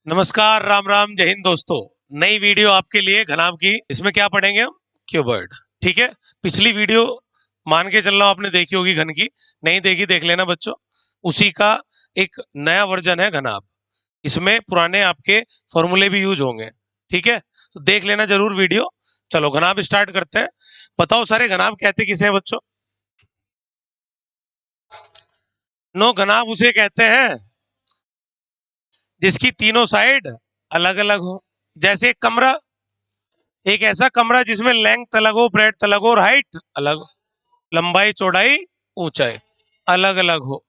नमस्कार, राम राम, जय हिंद दोस्तों। नई वीडियो आपके लिए घनाभ की। इसमें क्या पढ़ेंगे हम? क्यूबर्ड। ठीक है। पिछली वीडियो मान के चल रहा हूं आपने देखी होगी घन की। नहीं देखी देख लेना बच्चों। उसी का एक नया वर्जन है घनाभ। इसमें पुराने आपके फॉर्मूले भी यूज होंगे। ठीक है, तो देख लेना जरूर वीडियो। चलो घनाभ स्टार्ट करते हैं। बताओ सारे घनाभ कहते किसे हैं बच्चों? नो, घनाभ उसे कहते हैं जिसकी तीनों साइड अलग अलग हो। जैसे एक कमरा, एक ऐसा कमरा जिसमें लेंथ अलग हो, ब्रेड्थ अलग हो और हाइट अलग हो। लंबाई चौड़ाई ऊंचाई अलग अलग हो,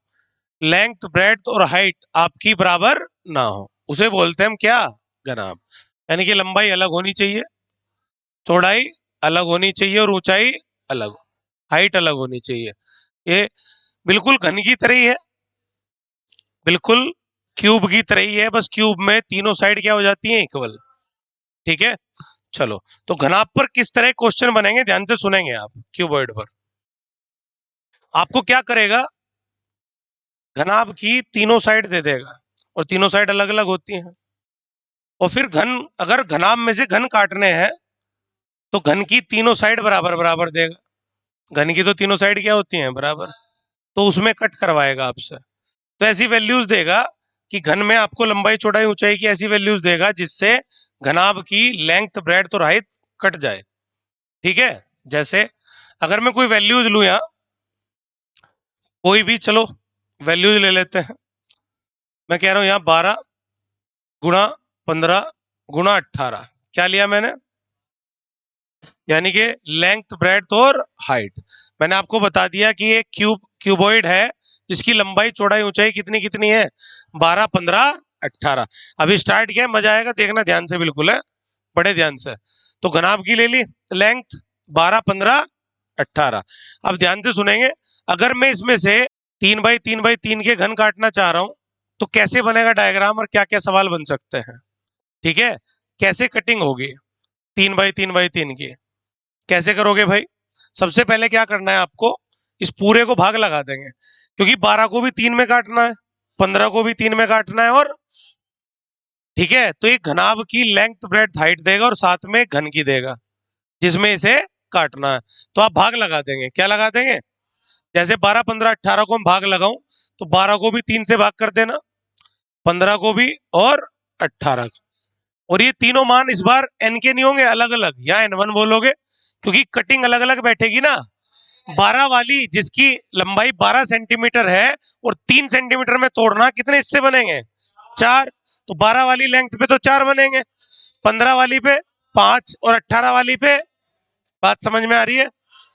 लेंथ ब्रेड्थ और हाइट आपकी बराबर ना हो, उसे बोलते हैं हम क्या? घनाभ। यानी कि लंबाई अलग होनी चाहिए, चौड़ाई अलग होनी चाहिए और ऊंचाई अलग, हाइट अलग होनी चाहिए। ये बिल्कुल घन की तरह ही है, बिल्कुल क्यूब की तरह ही है, बस क्यूब में तीनों साइड क्या हो जाती है? इक्वल। ठीक है। चलो, तो घनाभ पर किस तरह क्वेश्चन बनेंगे ध्यान से सुनेंगे आप। क्यूबॉइड पर आपको क्या करेगा, घनाभ की तीनों साइड दे देगा और तीनों साइड अलग अलग होती हैं। और फिर घन, अगर घनाभ में से घन काटने हैं तो घन की तीनों साइड बराबर बराबर देगा। घन की तो तीनों साइड क्या होती हैं? बराबर। तो उसमें कट करवाएगा आपसे। तो ऐसी वैल्यूज देगा कि घन में आपको लंबाई चौड़ाई ऊंचाई की ऐसी वैल्यूज देगा जिससे घनाभ की लेंथ ब्रेड्थ और हाइट कट जाए। ठीक है। जैसे अगर मैं कोई वैल्यूज लू, यहाँ कोई भी, चलो वैल्यूज ले लेते हैं। मैं कह रहा हूं यहाँ 12 गुणा 15 गुणा 18, क्या लिया मैंने? यानी कि लेंथ ब्रेड्थ और हाइट। मैंने आपको बता दिया कि एक क्यूबॉइड है जिसकी लंबाई चौड़ाई ऊंचाई कितनी कितनी है? 12 15 18। अभी स्टार्ट किया, मजा आएगा, देखना ध्यान से, बिल्कुल है, बड़े ध्यान से। तो घनाभ की ले ली लेंथ 12 15 18। अब ध्यान से सुनेंगे, अगर मैं इसमें से 3 बाई 3 बाई 3 के घन काटना चाह रहा हूं तो कैसे बनेगा डायग्राम और क्या क्या सवाल बन सकते हैं? ठीक है, कैसे कटिंग होगी 3 बाई 3 बाई 3 की? कैसे करोगे भाई? सबसे पहले क्या करना है आपको, इस पूरे को भाग लगा देंगे, क्योंकि 12 को भी 3 में काटना है, 15 को भी 3 में काटना है, और ठीक है, तो एक घनाभ की लेंथ ब्रेड्थ हाइट देगा और साथ में घन की देगा जिसमें इसे काटना है। तो आप भाग लगा देंगे, क्या लगा देंगे? जैसे 12 15 18 को हम भाग लगाऊं तो 12 को भी 3 से भाग कर देना, 15 को भी और 18 को। और ये तीनों मान इस बार एन के नहीं होंगे, अलग अलग, या N1 बोलोगे क्योंकि कटिंग अलग अलग बैठेगी ना। 12 वाली जिसकी लंबाई 12 सेंटीमीटर है और 3 सेंटीमीटर में तोड़ना, कितने हिस्से बनेंगे? 4। तो 12 वाली लेंथ पे तो 4 बनेंगे, 15 वाली पे 5 और 18 वाली पे। बात समझ में आ रही है?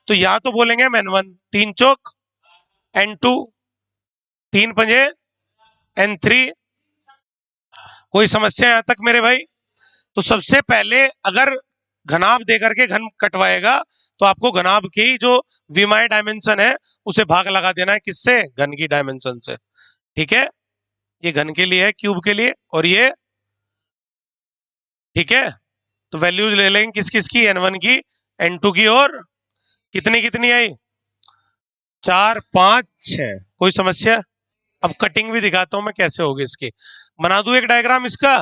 तो या तो बोलेंगे हम N1, 3 चौक N2, 3 पंजे N3। कोई समस्या यहां तक मेरे भाई? तो सबसे पहले अगर घनाभ दे करके घन कटवाएगा तो आपको घनाभ की जो विमाएं डायमेंशन है उसे भाग लगा देना है, किससे? घन की डायमेंशन से। ठीक है, ये घन के लिए है, क्यूब के लिए, और ये ठीक है। तो वैल्यूज ले लेंगे किस किस की? N1 की, N2 की, और कितनी कितनी आई? 4 5 6। कोई समस्या? अब कटिंग भी दिखाता हूं मैं कैसे होगी इसकी। बना दूं एक डायग्राम इसका,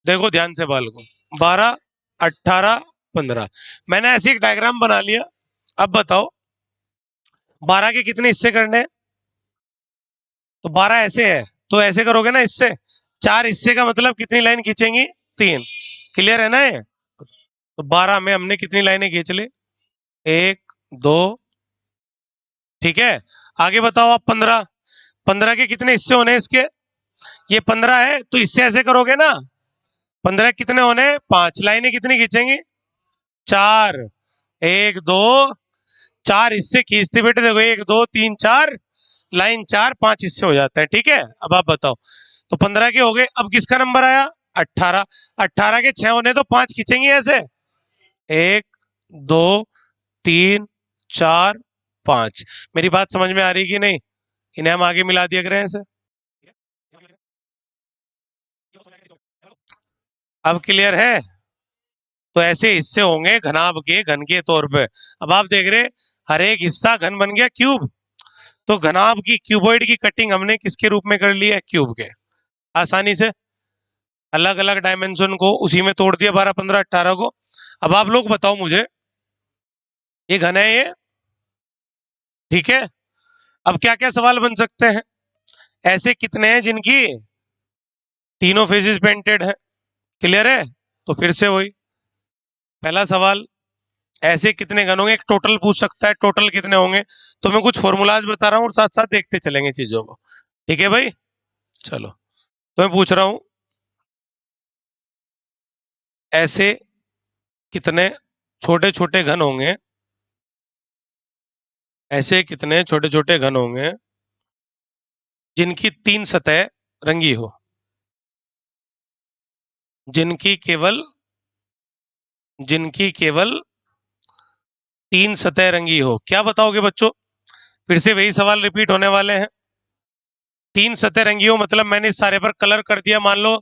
देखो ध्यान से बाल को। 12 18 15, मैंने ऐसे एक डायग्राम बना लिया। अब बताओ 12 के कितने हिस्से करने हैं? तो 12 ऐसे है, तो ऐसे करोगे ना इससे। 4 हिस्से का मतलब कितनी लाइन खींचेंगी? 3। क्लियर है ना ये? तो 12 में हमने कितनी लाइनें खींच ली? 1 2। ठीक है, आगे बताओ आप। 15, 15 के कितने हिस्से होने इसके? ये 15 है तो इससे ऐसे करोगे ना। 15 कितने होने? 5। लाइनें कितनी खींचेंगी? 4। 1 2, 4 हिस्से खींचते बेटे, देखो 1 2 3 4, लाइन 4 5 हिस्से हो जाता है। ठीक है, अब आप बताओ। तो 15 के हो गए, अब किसका नंबर आया? 18। 18 के 6 होने तो 5 खींचेंगे ऐसे, 1 2 3 4 5। मेरी बात समझ में आ रही कि नहीं? इन्हें हम आगे मिला दिया करें ऐसे। अब क्लियर है? तो ऐसे हिस्से होंगे घनाभ के घन के तौर पे। अब आप देख रहे, हर एक हिस्सा घन बन गया क्यूब। तो घनाभ की क्यूबॉइड की कटिंग हमने किसके रूप में कर ली है? क्यूब के, आसानी से। अलग अलग डायमेंशन को उसी में तोड़ दिया, 12 15 18 को। अब आप लोग बताओ मुझे, ये घन है ये, ठीक है। अब क्या क्या सवाल बन सकते हैं? ऐसे कितने हैं जिनकी तीनों फेजेस पेंटेड है? क्लियर है? तो फिर से वही पहला सवाल, ऐसे कितने घन होंगे, एक टोटल पूछ सकता है, टोटल कितने होंगे। तो मैं कुछ फॉर्मूलाज बता रहा हूँ और साथ साथ देखते चलेंगे चीजों को, ठीक है भाई। चलो, तो मैं पूछ रहा हूं, ऐसे कितने छोटे छोटे घन होंगे, ऐसे कितने छोटे छोटे घन होंगे जिनकी तीन सतह रंगी हो, जिनकी केवल जिनकी केवल तीन सतह रंगी हो। क्या बताओगे बच्चों? फिर से वही सवाल रिपीट होने वाले हैं। तीन सतह रंगी हो मतलब मैंने इस सारे पर कलर कर दिया, मान लो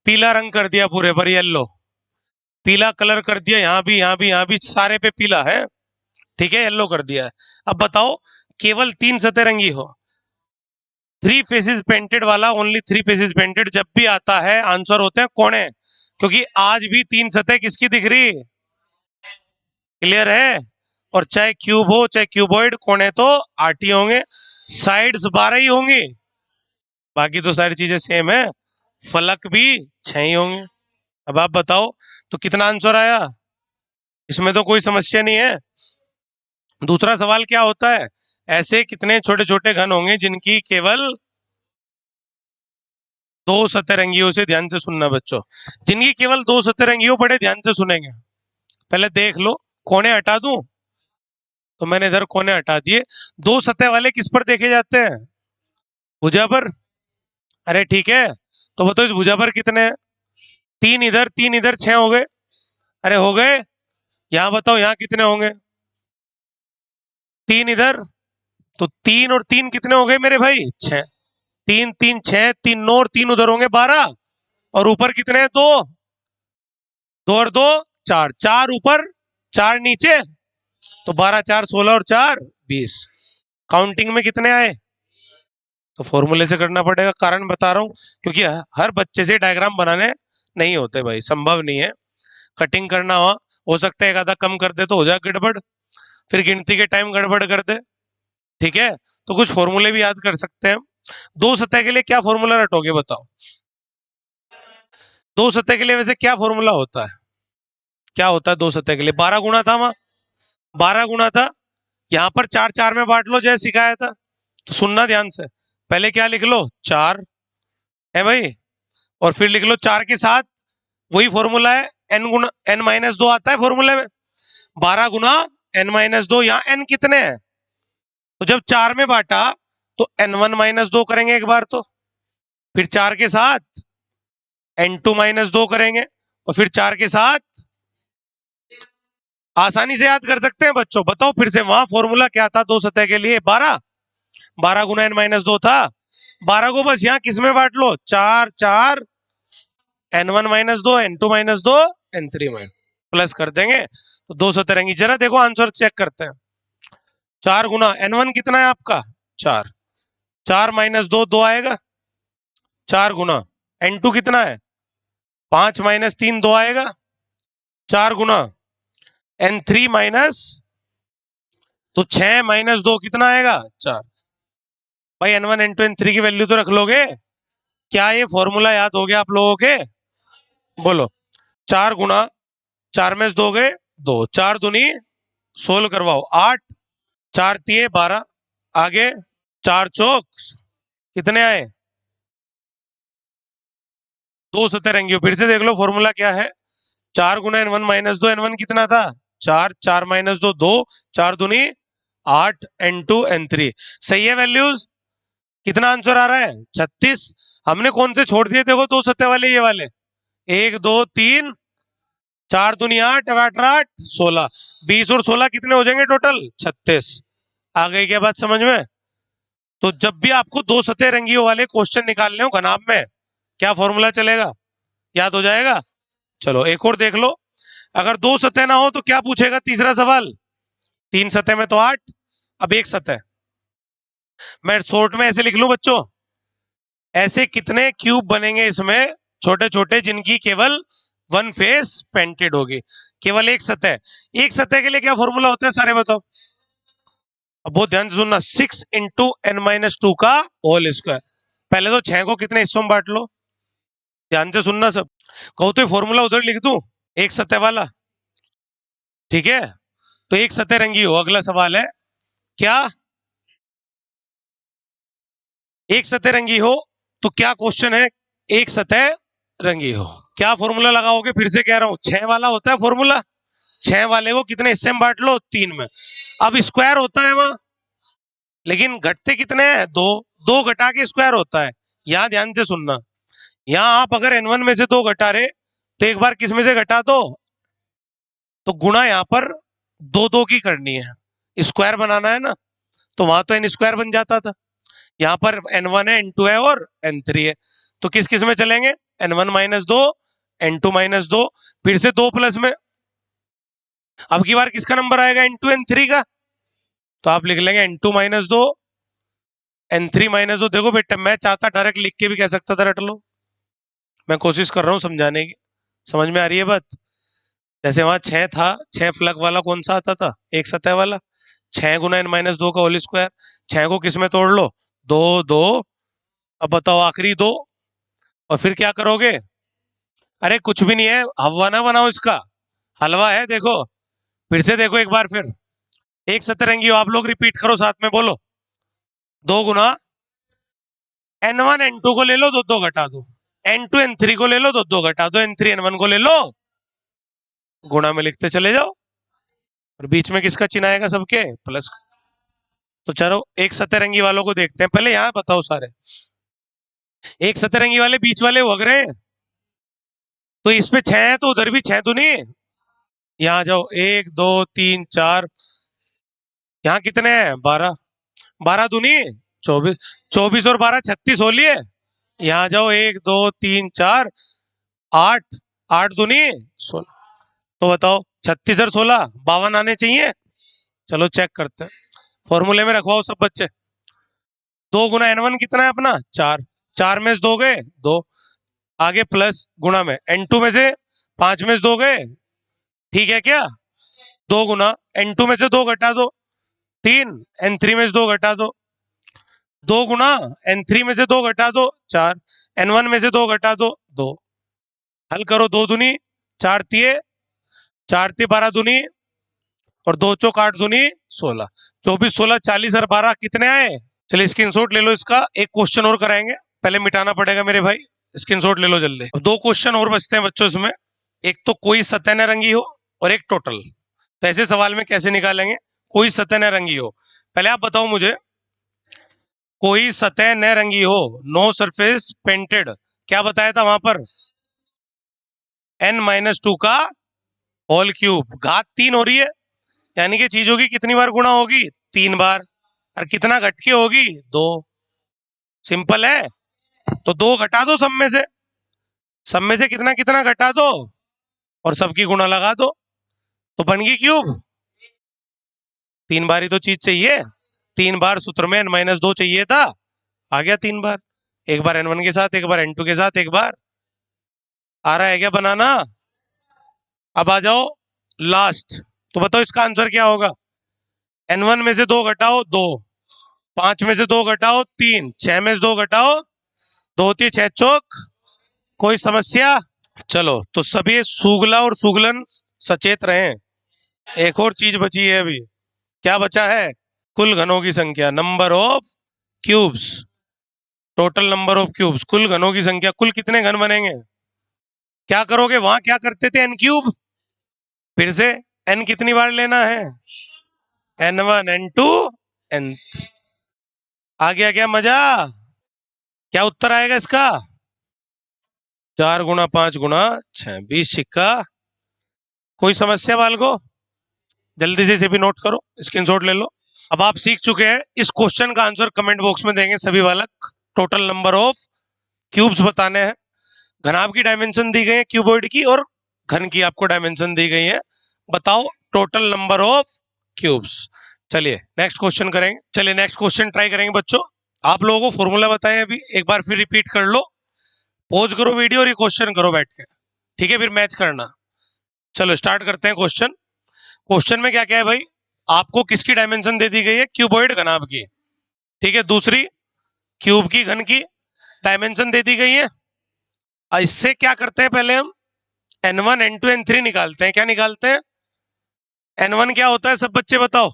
पीला रंग कर दिया, पूरे पर येलो, पीला कलर कर दिया, यहाँ भी यहाँ भी यहाँ भी सारे पे पीला है, ठीक है, येलो कर दिया है। अब बताओ, केवल तीन सतह रंगी हो, थ्री फेसेस पेंटेड वाला, ओनली थ्री फेसेस पेंटेड जब भी आता है आंसर होते हैं कोणे, क्योंकि आज भी तीन सतह किसकी दिख रही? क्लियर है? और चाहे क्यूब हो चाहे क्यूबॉइड, कोणे तो 8 ही होंगे, साइड्स 12 ही होंगी, बाकी तो सारी चीजें सेम है, फलक भी 6 ही होंगे। अब आप बताओ, तो कितना आंसर आया? इसमें तो कोई समस्या नहीं है। दूसरा सवाल क्या होता है? ऐसे कितने छोटे छोटे घन होंगे जिनकी केवल दो सतरंगियों से, ध्यान से सुनना बच्चों, जिनकी केवल दो सतरंगियों, बड़े ध्यान से सुनेंगे, पहले देख लो। कोने हटा दूं? तो मैंने इधर कोने हटा दिए। दो सतह वाले किस पर देखे जाते हैं? भुजा पर। अरे ठीक है, तो बताओ इस भुजा पर कितने हैं? तीन इधर 6 हो गए। अरे हो गए। यहाँ बताओ यहाँ कितने होंगे? तीन इधर, तो तीन और तीन कितने हो गए मेरे भाई? 6। तीन तीन 6, तीन नौ और तीन उधर होंगे 12, और ऊपर कितने हैं? दो, दो और दो चार, चार ऊपर चार नीचे, तो 12 4 16 और 4 20। काउंटिंग में कितने आए? तो फॉर्मूले से करना पड़ेगा, कारण बता रहा हूं, क्योंकि हर बच्चे से डायग्राम बनाने नहीं होते भाई, संभव नहीं है। कटिंग करना हो सकता है एक आधा कम कर दे तो हो जाए गड़बड़, फिर गिनती के टाइम गड़बड़ कर दे, ठीक है। तो कुछ फॉर्मूले भी याद कर सकते हैं। दो सतह के लिए क्या फॉर्मूला रटोगे बताओ? दो सतह के लिए वैसे क्या फॉर्मूला होता है? क्या होता है दो सतह के लिए? 12 गुना था वहां, 12 गुना था। यहाँ पर चार चार में बांट लो जैसे सिखाया था। तो सुनना ध्यान से, पहले क्या लिख लो? चार है भाई, और फिर लिख लो चार के साथ वही फॉर्मूला है, एन गुना एन माइनस दो आता है फॉर्मूले में, 12 गुना एन माइनस दो। यहाँ एन कितने हैं? तो जब चार में बांटा तो एन वन माइनस दो करेंगे एक बार, तो फिर चार के साथ एन टू माइनस दो करेंगे, और फिर चार के साथ, आसानी से याद कर सकते हैं बच्चों। बताओ फिर से, वहां फॉर्मूला क्या था दो सतह के लिए? 12, 12 गुना एन माइनस दो था। 12 को बस यहाँ किस में बांट लो? चार चार, एन वन माइनस दो, एन टू माइनस दो, एन थ्री माइनस, प्लस कर देंगे तो दो सौ रहेंगी। जरा देखो आंसर चेक करते हैं। चार गुना एन वन कितना है आपका? चार, चार माइनस दो, दो आएगा, चार गुना एन टू कितना है? 5 माइनस तीन, दो आएगा, चार गुना एन थ्री माइनस, तो 6 माइनस दो कितना आएगा? 4। भाई N one N two N three की वैल्यू तो रख लोगे? क्या ये फॉर्मूला याद हो गया आप लोगों के? बोलो। चार गुना, चार में से दो गए दो, चार दूनी 16 करवाओ 8, चार तिये 12, आगे चार चौक कितने आए? दो सतह रहेंगे। फिर से देख लो फॉर्मूला क्या है? चार गुना एन वन माइनस दो, एन वन कितना था? चार, चार माइनस दो, दो, चार दूनी 8, एन टू एन थ्री। सही है वैल्यूज? कितना आंसर आ रहा है? 36। हमने कौन से छोड़ दिए देखो, दो सतह वाले, ये वाले, एक दो तीन, चार दूनी 8 और 8 8 16, 20 और 16 कितने हो जाएंगे टोटल? 36। आ गई क्या बात समझ में? तो जब भी आपको दो सतह रंगियों वाले क्वेश्चन निकालने हो घनाभ में, क्या फॉर्मूला चलेगा? याद हो जाएगा। चलो एक और देख लो। अगर दो सतह ना हो तो क्या पूछेगा? तीसरा सवाल, तीन सतह में तो 8, अब एक सतह, मैं शॉर्ट में ऐसे लिख लूं बच्चों, ऐसे कितने क्यूब बनेंगे इसमें छोटे छोटे जिनकी केवल वन फेस पेंटेड होगी, केवल एक सतह के लिए क्या फॉर्मूला होता है सारे बताओ। अब बहुत ध्यान से सुनना, 6 इंटू एन माइनस टू का होल स्क्वायर। पहले तो 6 को कितने हिस्सों में बांट लो, ध्यान से सुनना सब। कहो तो फॉर्मूला उधर लिख दूं, एक सतह वाला, ठीक है। तो एक सतह रंगी हो, अगला सवाल है क्या एक सतह रंगी हो, तो क्या क्वेश्चन है, एक सतह रंगी हो क्या फॉर्मूला लगाओगे, फिर से कह रहा हूं 6 वाला होता है फॉर्मूला, 6 वाले को कितने हिस्से में बांट लो, 3 में। अब स्क्वायर होता है वहां, लेकिन घटते कितने हैं, दो, दो घटा के स्क्वायर होता है। यहां ध्यान से सुनना, यहां आप अगर n1 में से दो घटा रहे तो एक बार किस में से घटा दो, तो गुणा यहां पर दो दो की करनी है, स्क्वायर बनाना है ना, तो वहां तो एन स्क्वायर बन जाता था। यहाँ पर n1 है, n2 है और n3 है, तो किस किस में चलेंगे, n1 माइनस दो, n2 माइनस दो, फिर से दो प्लस में। अब की बार किसका नंबर आएगा, n2 n3 का, तो आप लिख लेंगे n2 माइनस दो, n3 माइनस दो। देखो बेटा मैं चाहता डायरेक्ट लिख के भी कह सकता था, रट लो, मैं कोशिश कर रहा हूँ समझाने की, समझ में आ रही है बात। जैसे वहां 6 था, 6 फ्लग वाला कौन सा आता था, एक सतह वाला, 6 गुना n माइनस दो का होल स्क्वायर। 6 को किस में तोड़ लो, दो दो, अब बताओ आखिरी दो, और फिर क्या करोगे, अरे कुछ भी नहीं है, हलवा ना बनाओ इसका, हलवा है देखो, फिर से देखो एक बार फिर, एक सतरंगी हो, आप लोग रिपीट करो साथ में, बोलो, दो गुना n1 n2 को ले लो, दो दो घटा दो, n2 n3 को ले लो, दो दो घटा दो, n3 n1 को ले लो, गुणा में लिखते चले जाओ, और बीच में किसका चिन्ह आएगा, सबके प्लस। तो चलो एक सतरंगी वालों को देखते हैं, पहले यहाँ बताओ सारे, एक सतरंगी वाले बीच वाले उग रहे हैं, तो इस पे 6 है तो उधर भी 6 तो नहीं, यहाँ जाओ, 1 2 3 4, यहाँ कितने हैं, 12, 12 दूनी 24, 24 और 12 36 हो लिए, यहाँ जाओ, 1 2 3 4 8, 8 दूनी 16, तो बताओ 36 और 16 52 आने चाहिए। चलो चेक करते हैं, फॉर्मूले में रखवाओ सब बच्चे, दो गुना n1 कितना है अपना, 4, 4 में से दो गए, दो, आगे प्लस गुणा में n2 में से 5 में से दो गए, ठीक है क्या, दो गुना n2 में से दो घटा दो, 3, n3 में से दो घटा दो, दो गुना n3 में से दो घटा दो, 4, n1 में से दो घटा दो, 2, हल करो, दो दूनी 4 तिये, 4 तिये 12 दूनी, और दो चौक 8 दूनी 16, 24 16 40 और 12 कितने आए। चलिए स्क्रीनशॉट ले लो इसका, एक क्वेश्चन और कराएंगे, पहले मिटाना पड़ेगा मेरे भाई, स्क्रीनशॉट ले लो जल्दी। अब दो क्वेश्चन और बचते हैं बच्चों इसमें, एक तो कोई सतह न रंगी हो और एक टोटल। तो ऐसे सवाल में कैसे निकालेंगे, कोई सतह न रंगी हो, पहले आप बताओ मुझे, कोई सतह न रंगी हो, नो सरफेस पेंटेड, क्या बताया था वहां पर, n माइनस टू का होल क्यूब, घात 3 हो रही है, यानी कि चीजों की कितनी बार गुणा होगी, 3 बार, और कितना घट के होगी, 2, सिंपल है। तो 2 घटा दो सब में से कितना कितना घटा दो, और सबकी गुणा लगा दो, तो बन गई क्यूब। 3 बार ही तो चीज चाहिए, 3 बार सूत्र में n माइनस दो चाहिए था, आ गया 3 बार, एक बार n1 के साथ, एक बार n2 के साथ, एक बार, आ रहा है क्या बनाना। अब आ जाओ लास्ट, तो बताओ इसका आंसर क्या होगा, n1 में से दो घटाओ 2, 5 में से दो घटाओ 3, 6 में से दो घटाओ 2 3 6 चौक, कोई समस्या। चलो तो सभी सुगला और सुगलन सचेत रहें, एक और चीज बची है अभी, क्या बचा है, कुल घनों की संख्या, number of cubes, total number of cubes, कुल घनों की संख्या, कुल कितने घन बनेंगे। क्या करोगे, वहां क्या करते थे, n क्यूब, फिर से n कितनी बार लेना है, n1 n2 n, आ गया क्या मजा, क्या उत्तर आएगा इसका, 4 गुना 5 गुना 6, 20 सिक्का, कोई समस्या वाल को, जल्दी से इसे भी नोट करो, स्क्रीनशॉट ले लो। अब आप सीख चुके हैं, इस क्वेश्चन का आंसर कमेंट बॉक्स में देंगे सभी बालक, टोटल नंबर ऑफ क्यूब्स बताने हैं, घनाभ की डायमेंशन दी गई है क्यूबॉइड की, और घन की आपको डायमेंशन दी गई है, बताओ टोटल नंबर ऑफ क्यूब्स। चलिए नेक्स्ट क्वेश्चन करेंगे, चलिए नेक्स्ट क्वेश्चन ट्राई करेंगे बच्चों, आप लोगों को फॉर्मूला बताएं अभी, एक बार फिर रिपीट कर लो, पॉज करो वीडियो और ये क्वेश्चन करो बैठ के, ठीक है, फिर मैच करना। चलो स्टार्ट करते हैं क्वेश्चन। क्वेश्चन में क्या क्या है भाई, आपको किसकी डायमेंशन दे दी गई है, क्यूबॉइड घनाभ की, ठीक है। दूसरी, क्यूब की घन की डायमेंशन दे दी गई है। इससे क्या करते हैं, पहले हम n1 n2 n3 निकालते हैं। क्या निकालते हैं, n1 क्या होता है, सब बच्चे बताओ।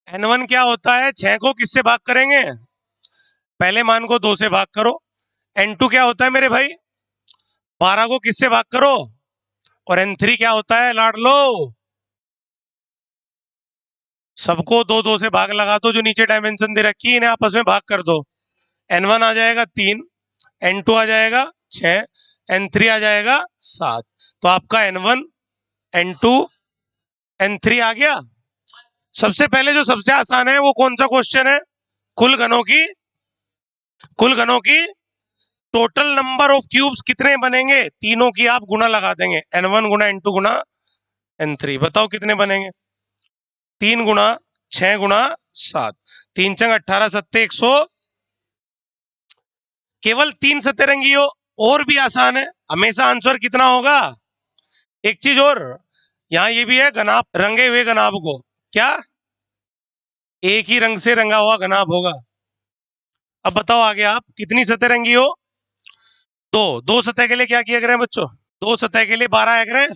n1 क्या होता है, 6 को किससे भाग करेंगे, पहले मान को 2 से भाग करो। n2 क्या होता है मेरे भाई, 12 को किससे भाग करो, और n3 क्या होता है, लाड लो, सबको 2 2 से भाग लगा दो, जो नीचे डायमेंशन दे रखी है इन्हें आपस में भाग कर दो। n1 आ जाएगा 3, n2 आ जाएगा 6, n3 आ जाएगा 7। तो आपका n1 n2 n3 आ गया। सबसे पहले जो सबसे आसान है वो कौन सा क्वेश्चन है, कुल घनों की टोटल नंबर ऑफ क्यूब्स कितने बनेंगे, तीनों की आप गुना लगा देंगे, n1 गुना n2 गुना n3। बताओ कितने बनेंगे, 3 गुना 6 गुना 7, 3 चंग 18 सत्ते 100। केवल 3 सतरंगी हो, और भी आसान है, हमेशा आंसर कितना होगा। एक चीज और, यहाँ ये भी है घनाभ, रंगे हुए घनाभ को क्या, एक ही रंग से रंगा हुआ घनाभ होगा। अब बताओ आगे आप कितनी सतरंगी हो, 2 सतह के लिए क्या किया करें बच्चों, 2 सतह के लिए 12 आया करें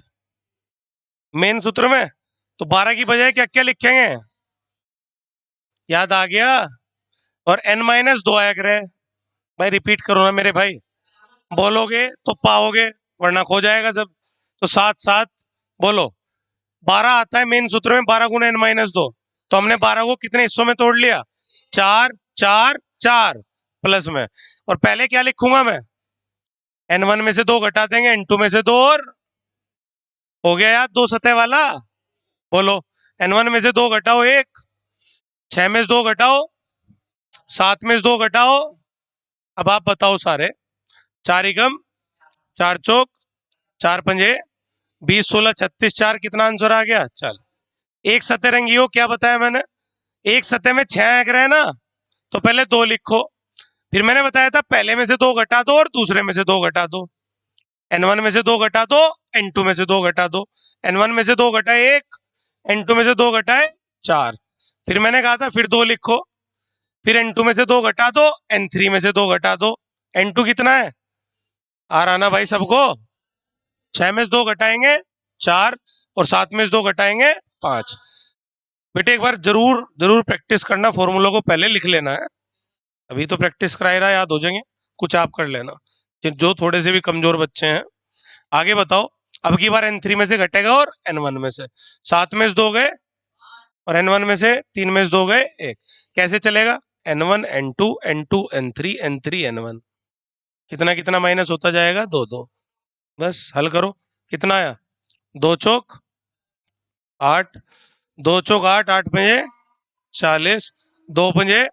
मेन सूत्र में। तो 12 की बजाय क्या क्या लिखेंगे, याद आ गया, और n-2 आया करे। भाई रिपीट करो ना मेरे भाई, बोलोगे तो पाओगे वरना खो जाएगा सब। तो 7 7 बोलो, 12 आता है मेन सूत्र में, 12 गुना n-2। तो हमने 12 को कितने हिस्सों में तोड़ लिया, 4 4 4 प्लस में। और पहले क्या लिखूंगा मैं, n1 में से 2 घटा देंगे, n2 में से 2, और हो गया यार 2 सतह वाला। बोलो, n1 में से 2 घटाओ 1, 6 में से 2 घटाओ, 7 में से 2 घटाओ। अब आप बताओ सारे, 4 एकम 4 चौक 4 पंजे 20 16 36 4, कितना आंसर आ गया। चल, एक सतरंगी हो, क्या बताया मैंने, एक सतह में 6 ग्रह है ना, तो पहले 2 लिखो। फिर मैंने बताया था पहले में से 2 घटा दो और दूसरे में से 2 घटा दो। n1 में से 2 घटा दो, n2 में से 2 घटा दो, n1 में से 2 घटाए 1, n2 में से 2 घटाए 4। फिर मैंने कहा था फिर 2 लिखो, फिर n2 में से 2 घटा दो, n3 में से 2 घटा दो। n2 कितना है, आ रहा ना भाई सबको, 6 में से 2 घटाएंगे 4, और 7 में से 2 घटाएंगे 5। बेटे एक बार जरूर जरूर प्रैक्टिस करना, फॉर्मूला को पहले लिख लेना है, अभी तो प्रैक्टिस कराए रहा, याद हो जाएंगे, कुछ आप कर लेना जो थोड़े से भी कमजोर बच्चे हैं। आगे बताओ, अब की बार n3 में से घटेगा और n1 में से, 7 में से 2 गए और n1 में से 3 में से 2 गए 1, कैसे चलेगा, n1 n2 n2 n3 n3 n1, कितना कितना माइनस होता जाएगा, 2 2। बस हल करो, कितना आया, 2 चौक 8, 2 चौक 8, 8 पंजे 40, 2 पंजे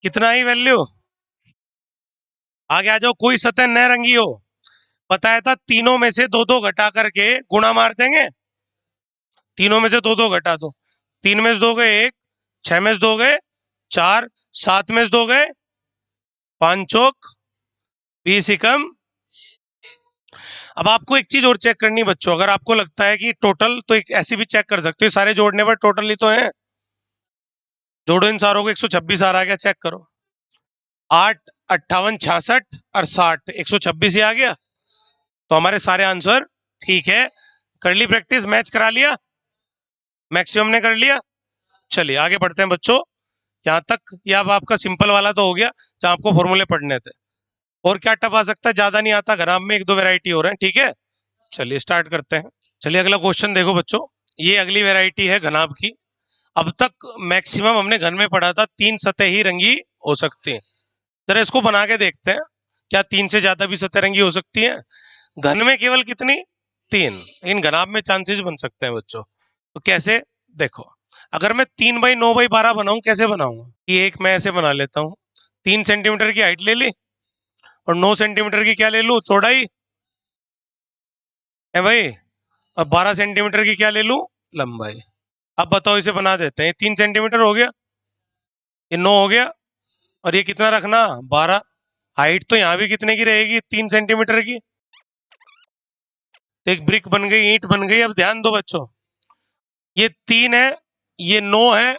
कितना ही वैल्यू। आगे आ जाओ, कोई सतह न रंगी हो, बताया था तीनों में से 2 2 घटा करके गुणा मार देंगे, तीनों में से 2 2 घटा दो, 3 में से 2 गए 1, 6 में से 2 गए 4, 7 में से 2 गए 5 चौक 20 एकम। अब आपको एक चीज और चेक करनी बच्चों, अगर आपको लगता है कि टोटल, तो एक ऐसी भी चेक कर सकते हो, सारे जोड़ने पर टोटल ही तो है, जोड़ो इन सारों को, 126 आ रहा है क्या, चेक करो, 8 58 66 और 60, 126 ही आ गया। तो हमारे सारे आंसर ठीक है। कर ली प्रैक्टिस, मैच करा लिया, मैक्सिमम ने कर लिया। चलिए आगे बढ़ते हैं बच्चों, यहाँ तक ये अब आपका सिंपल वाला तो हो गया, जहाँ आपको फॉर्मूले पढ़ने थे। और क्या टफ आ सकता है, ज्यादा नहीं आता, घनाभ में 1 2 वैरायटी हो रहे हैं, ठीक है। चलिए स्टार्ट करते हैं। चलिए अगला क्वेश्चन देखो बच्चों, ये अगली वैरायटी है घनाभ की। अब तक मैक्सिमम हमने घन में पढ़ा था 3 सतह ही रंगी हो सकती है, जरा इसको बना के देखते हैं, क्या 3 से ज्यादा भी सतह रंगी हो सकती है। घन में केवल कितनी, 3, लेकिन घनाभ में चांसेस बन सकते हैं बच्चों। तो कैसे, देखो, अगर मैं 3/9/12 बनाऊं, कैसे बनाऊंगा, ये एक मैं ऐसे बना लेता हूँ, 3 सेंटीमीटर की हाइट ले ली और 9 सेंटीमीटर की क्या ले लूं, चौड़ाई है भाई, अब 12 सेंटीमीटर की क्या ले लूं, लंबाई। अब बताओ इसे बना देते हैं, 3 सेंटीमीटर हो गया, ये 9 हो गया, और ये कितना रखना, 12। हाइट तो यहाँ भी कितने की रहेगी, 3 सेंटीमीटर की। एक ब्रिक बन गई, ईंट बन गई। अब ध्यान दो बच्चों, ये 3 है, ये 9 है,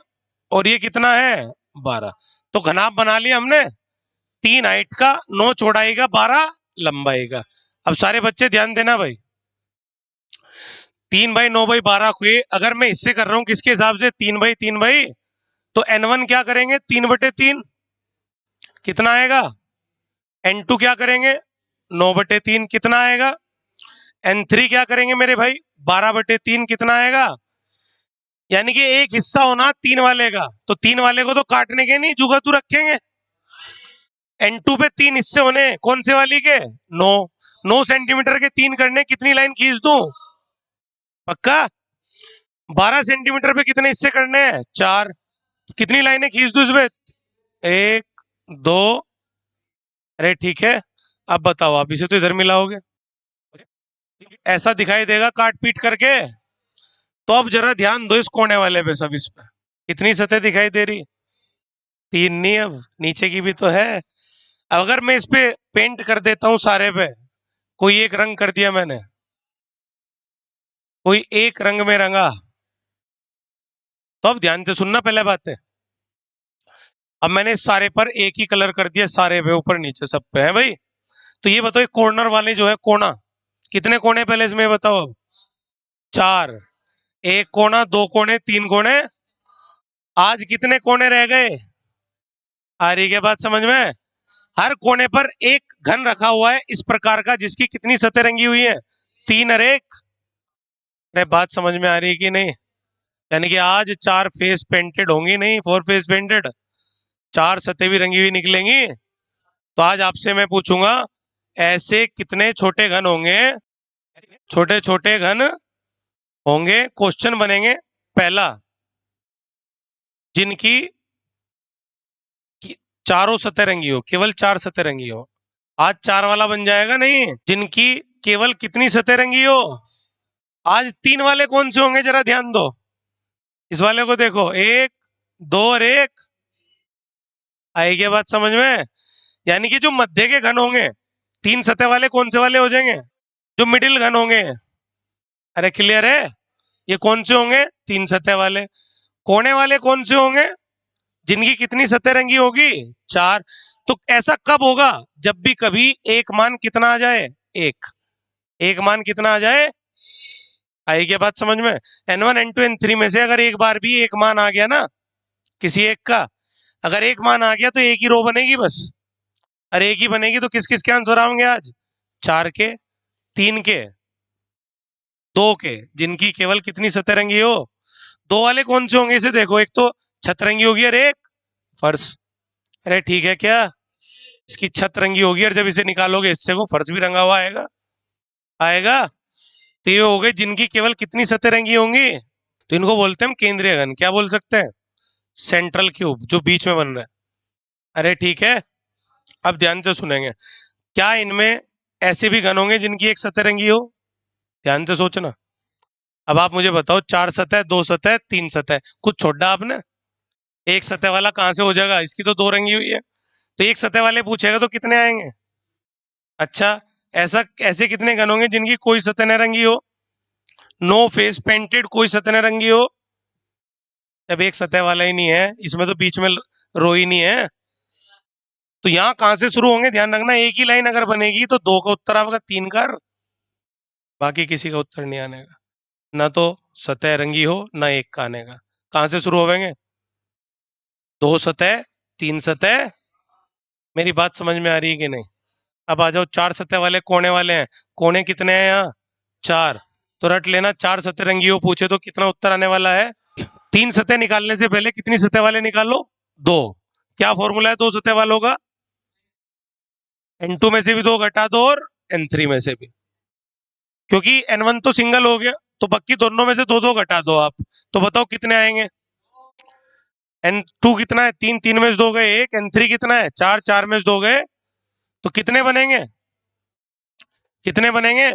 और ये कितना है, 12। तो घनाभ बना लिया हमने, 3 हाइट का, 9 चौड़ाई का, 12 लंबाई का। अब सारे बच्चे ध्यान देना भाई, 3/9/12 को अगर मैं इससे कर रहा हूं किसके हिसाब से, 3/3 तो n1 क्या करेंगे, 3/3 कितना आएगा, n2 क्या करेंगे, 9/3 कितना आएगा, n3 क्या करेंगे मेरे भाई, 12/3 कितना आएगा। यानी कि एक हिस्सा होना 3 वाले का, तो 3 वाले को तो काटने के नहीं, जुगातू रखेंगे। n2 पे 3 हिस्से होने, कौन से वाली के, 9। 9 सेंटीमीटर के 3 करने, कितनी लाइन खींच दूं, पक्का। 12 सेंटीमीटर पे कितने हिस्से करने हैं, 4। कितनी लाइनें खींच दूं इसमें, 1 2। अरे ठीक है, अब बताओ, आप इसे तो इधर मिलाओगे, ऐसा दिखाई देगा काट पीट करके। तो अब जरा ध्यान दो इस कोने वाले पे, सब इस पे कितनी सतह दिखाई दे रही, 3 नहीं, अब नीचे की भी तो है। अगर मैं इस पे पेंट कर देता हूं सारे पे, कोई एक रंग कर दिया मैंने, कोई एक रंग में रंगा, तो अब ध्यान से सुनना पहले बात है। अब मैंने सारे पर एक ही कलर कर दिया, सारे पे, ऊपर नीचे सब पे है भाई। तो ये बताओ, कॉर्नर वाले जो है कोना, कितने कोने पहले इसमें बताओ, अब 4। एक कोना, 2 कोने, 3 कोने, आज कितने कोने रह गए, आ रही क्या बात समझ में। हर कोने पर एक घन रखा हुआ है इस प्रकार का, जिसकी कितनी सतह रंगी हुई है, 3 और 1। अरे बात समझ में आ रही है कि नहीं। यानी कि आज 4 फेस पेंटेड होंगी, नहीं 4 फेस पेंटेड, 4 सतह भी रंगी हुई निकलेंगी। तो आज आपसे मैं पूछूंगा, ऐसे कितने छोटे घन होंगे, छोटे छोटे घन होंगे, क्वेश्चन बनेंगे पहला, जिनकी चारों सतह रंगी हो, केवल 4 सतह रंगी हो। आज 4 वाला बन जाएगा, नहीं, जिनकी केवल कितनी सतह रंगी हो। आज 3 वाले कौन से होंगे, जरा ध्यान दो, इस वाले को देखो, 1 2 और 1। आई क्या बात समझ में। यानी कि जो मध्य के घन होंगे, 3 सतह वाले कौन से वाले हो जाएंगे, जो मिडिल घन होंगे। अरे क्लियर है, ये कौन से होंगे, 3 सतह वाले। कोने वाले कौन से होंगे, जिनकी कितनी सतह रंगी होगी, 4। तो ऐसा कब होगा, जब भी कभी एक मान कितना आ जाए, एक मान कितना आ जाए। आई क्या बात समझ में। n1 n2 n3 में से अगर एक बार भी एक मान आ गया ना, किसी एक का अगर एक मान आ गया, तो एक ही रो बनेगी बस। अरे एक ही बनेगी, तो किस किस के आंसर आएंगे आज, 4 के, 3 के, 2 के, जिनकी केवल कितनी सतह रंगी हो। 2 वाले कौन से होंगे, इसे देखो, एक तो छत रंगी होगी और एक फर्श। अरे ठीक है क्या, इसकी छत रंगी होगी, और जब इसे निकालोगे हिस्से को, फर्श भी रंगा हुआ आएगा, आएगा। तो ये हो गए जिनकी केवल कितनी सतह रंगी होंगी। तो इनको बोलते हैं हम केंद्रीय घन, क्या बोल सकते हैं, सेंट्रल क्यूब, जो बीच में बन रहा है। अरे ठीक है, अब ध्यान से सुनेंगे, क्या इनमें ऐसे भी घन होंगे जिनकी एक सतह रंगी हो, ध्यान से सोचना। अब आप मुझे बताओ, 4 सतह, 2 सतह, 3 सतह, कुछ छोड़ा आपने, एक सतह वाला कहां से हो जाएगा, इसकी तो 2 रंगी हुई है। तो एक सतह वाले पूछेगा तो कितने आएंगे। अच्छा, ऐसा ऐसे कितने घन होंगे जिनकी कोई सतह न रंगी हो, नो फेस पेंटेड, कोई सतह न रंगी हो। जब एक सतह वाला ही नहीं है, इसमें तो बीच में रो ही नहीं है, तो यहाँ कहां से शुरू होंगे, ध्यान रखना। एक ही लाइन अगर बनेगी तो 2 का उत्तर आएगा, 3 कर, बाकी किसी का उत्तर नहीं आने का। ना तो सतह रंगी हो, ना एक का आने का। कहां से शुरू होंगे, 2 सतह, 3 सतह। मेरी बात समझ में आ रही है कि नहीं। अब आ जाओ, 4 सतह वाले कोने वाले हैं, कोने कितने हैं यहाँ, 4। तो रट लेना, 4 सतह रंगी हो पूछे तो कितना उत्तर आने वाला है। 3 सतह निकालने से पहले कितनी सतह वाले निकालो, 2। क्या फॉर्मूला है 2 सतह वालों का, n2 में से भी 2 घटा दो, और n3 में से भी, क्योंकि n1 तो सिंगल हो गया, तो बाकी दोनों में से 2 2 घटा दो आप। तो बताओ कितने आएंगे, n2 कितना है, 3, 3 में से 2 गए 1, n3 कितना है, 4, 4 में से 2 गए, तो कितने बनेंगे, कितने बनेंगे।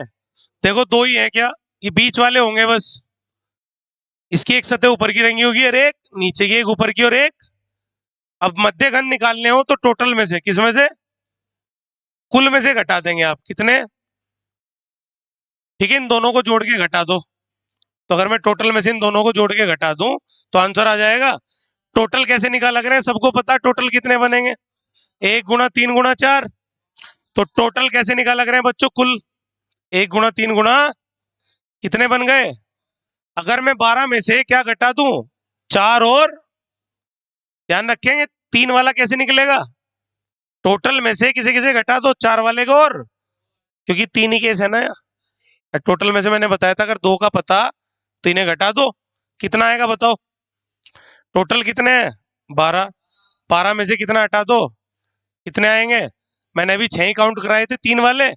देखो 2 ही है क्या, ये बीच वाले होंगे बस। इसकी एक सतह ऊपर की रंगी होगी और एक नीचे की, एक ऊपर की और एक। अब मध्य घन निकालने हो तो टोटल में से, किस में से, कुल में से घटा देंगे आप कितने, ठीक है, इन दोनों को जोड़ के घटा दो। तो अगर मैं टोटल में से इन दोनों को जोड़ के घटा दूं तो आंसर आ जाएगा। टोटल कैसे निकाल लग रहे हैं, सबको पता है टोटल कितने बनेंगे, 1 गुणा 3 गुणा 4। तो टोटल कैसे निकाल लग रहे हैं बच्चों, कुल 1 गुणा 3 गुणा कितने बन गए। अगर मैं 12 में से क्या घटा दूं, 4, और ध्यान रखेंगे 3 वाला कैसे निकलेगा, टोटल में से किसे किसे घटा दो, 4 वाले को, और क्योंकि 3 ही केस है ना यार। टोटल में से मैंने बताया था अगर 2 का पता तो इन्हें घटा दो, कितना आएगा बताओ। टोटल कितने हैं 12, 12 में से कितना हटा दो, कितने आएंगे। मैंने अभी 6 ही काउंट कराए थे 3 वाले।